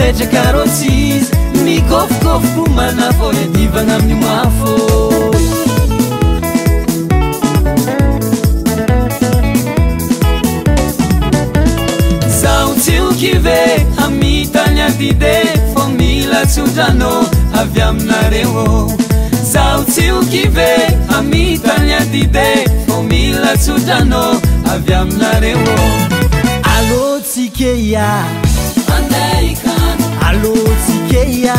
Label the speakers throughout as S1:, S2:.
S1: mipetrakarotsizy mikofokofoko manafôedivagna amin'ny mafô tsiokive amitany adide fô mila tsodrano avy aminareo zao tsiokive amitany adide fô mila tsodrano avy aminareo alô tsikeia andeikan alô tsikeia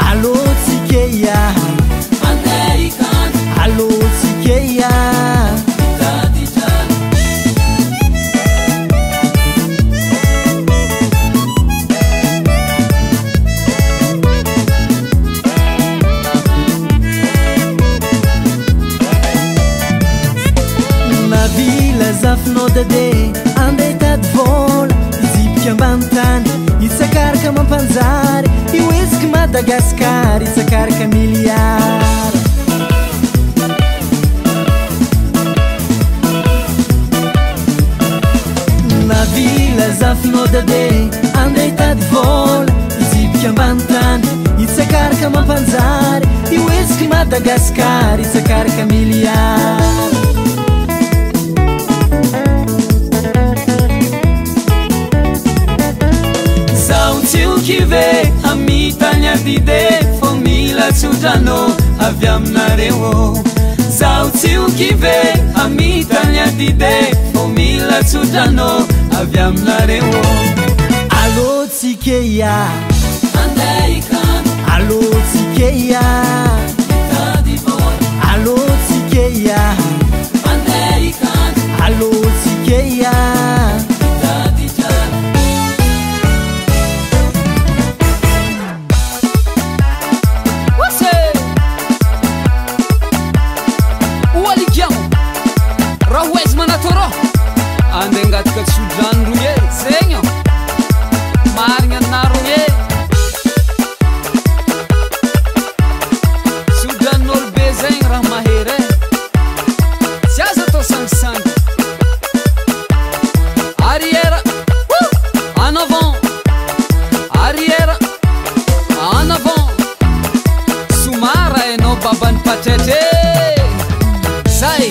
S1: alô tsikeia andeikan alô tsikeia zafinodade andey tady vola izipika ambantany itsakaraka mampanjary ihoeziky Madagasikara itsakaraka miliara na vila zafinodade andey tady vola izipika ambantany itsakaraka mampanjary ihoeziky Madagasikara itsakaraka miliara tsiokive amitany adide fô mila tsodrano avy aminareo zao tsiokive amitany adide fô mila tsodrano avy aminareo alô tsikeia andeikan alô tsikeia alô tsikeia andeikan alô tsikeia andengatika tsodranorogny zegny marigna anarogny tsodran'olo be zegny raha mahery tsy aza atao sangisangy arrière en avant arrière en avant somara enao babany patratre zay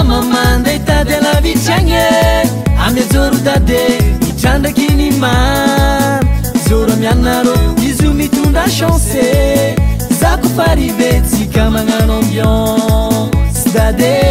S1: mamandey tady alavitsagny amy joro dade itrandraky ny maro joro amianarô izo mitondra chance zako farivetsika magnano ambiance dade